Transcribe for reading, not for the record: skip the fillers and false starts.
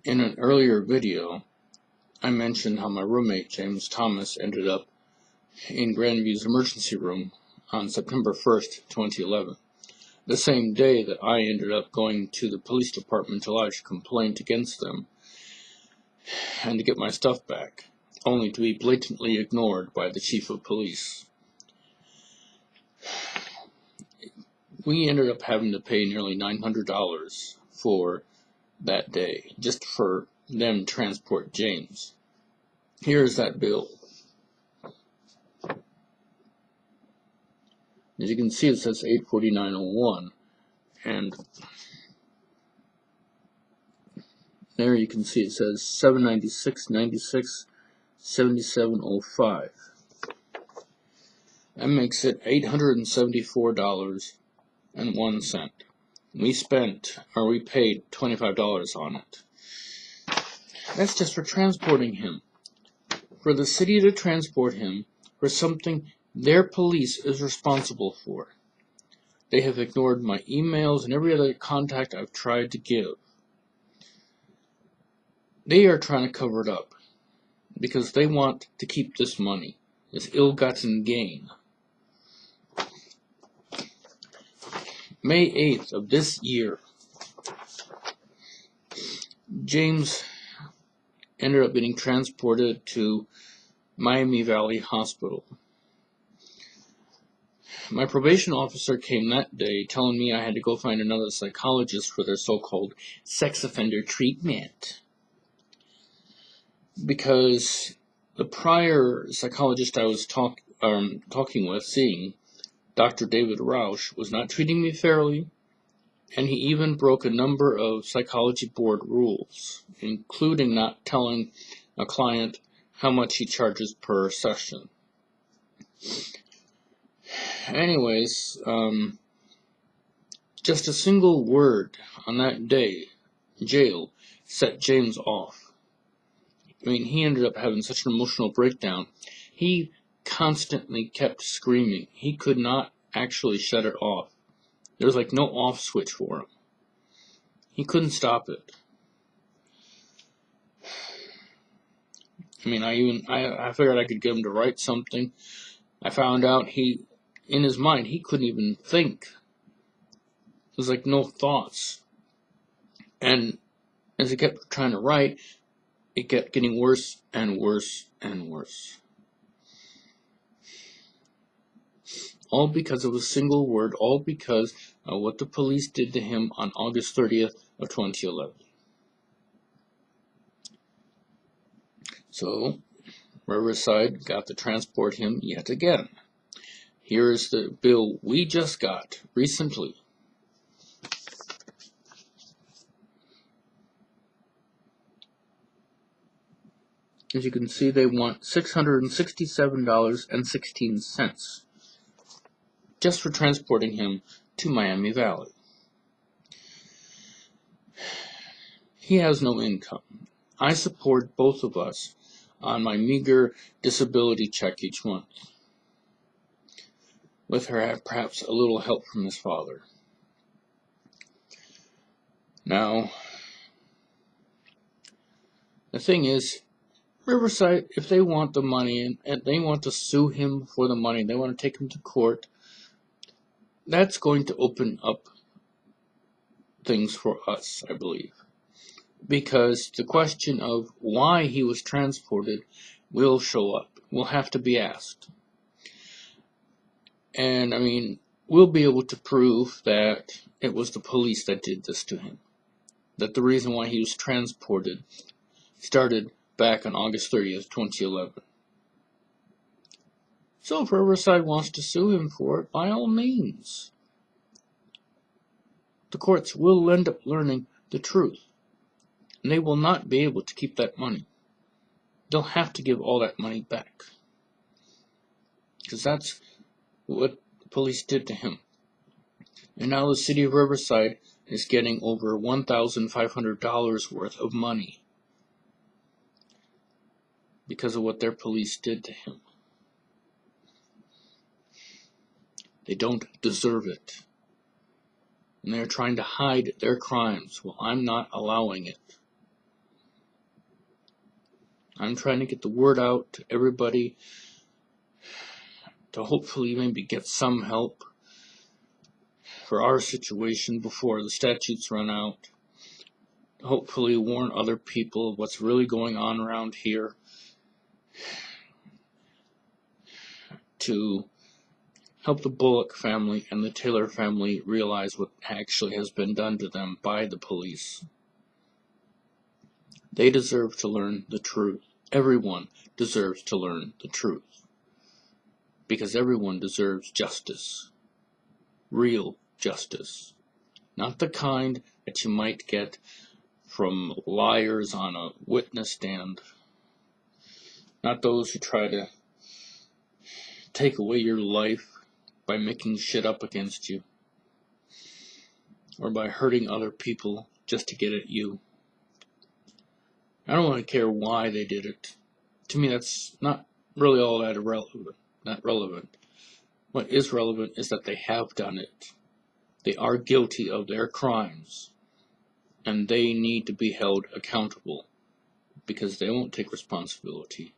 In an earlier video, I mentioned how my roommate, James Thomas, ended up in Grandview's emergency room on September 1st, 2011, the same day that I ended up going to the police department to lodge a complaint against them and to get my stuff back, only to be blatantly ignored by the chief of police. We ended up having to pay nearly $900 for that day, just for them to transport James. Here's that bill. As you can see, it says $849.01, and there you can see it says $796.96, $77.05. That makes it $874.01. We paid $25 on it. That's just for transporting him. For the city to transport him for something their police is responsible for. They have ignored my emails and every other contact I've tried to give. They are trying to cover it up because they want to keep this money, this ill-gotten gain. May 8th of this year, James ended up getting transported to Miami Valley Hospital. My probation officer came that day telling me I had to go find another psychologist for their so-called sex offender treatment. Because the prior psychologist I was talking with, seeing, Dr. David Rausch, was not treating me fairly, and he even broke a number of psychology board rules, including not telling a client how much he charges per session. Anyways, just a single word on that day, jail, set James off. I mean, he ended up having such an emotional breakdown. He constantly kept screaming. He could not actually shut it off. There was like no off switch for him. He couldn't stop it. I mean, I figured I could get him to write something. I found out in his mind, he couldn't even think. It was like no thoughts. And as he kept trying to write, it kept getting worse and worse and worse. All because of a single word, all because of what the police did to him on August 30th of 2011. So, Riverside got to transport him yet again. Here is the bill we just got recently. As you can see, they want $667.16 just for transporting him to Miami Valley. He has no income. I support both of us on my meager disability check each month, with perhaps a little help from his father. Now, the thing is, Riverside, if they want the money and they want to sue him for the money, they want to take him to court, that's going to open up things for us, I believe. Because the question of why he was transported will show up, will have to be asked. And, I mean, we'll be able to prove that it was the police that did this to him. That the reason why he was transported started back on August 30th, 2011. So if Riverside wants to sue him for it, by all means. The courts will end up learning the truth. And they will not be able to keep that money. They'll have to give all that money back. Because that's what the police did to him. And now the city of Riverside is getting over $1,500 worth of money because of what their police did to him. They don't deserve it. And they're trying to hide their crimes. Well, I'm not allowing it. I'm trying to get the word out to everybody to hopefully maybe get some help for our situation before the statutes run out. Hopefully warn other people of what's really going on around here, to help the Bullock family and the Taylor family realize what actually has been done to them by the police. They deserve to learn the truth. Everyone deserves to learn the truth. Because everyone deserves justice. Real justice. Not the kind that you might get from liars on a witness stand. Not those who try to take away your life by making shit up against you. Or by hurting other people just to get at you. I don't really care why they did it. To me, that's not really all that relevant. What is relevant is that they have done it. They are guilty of their crimes. And they need to be held accountable. Because they won't take responsibility.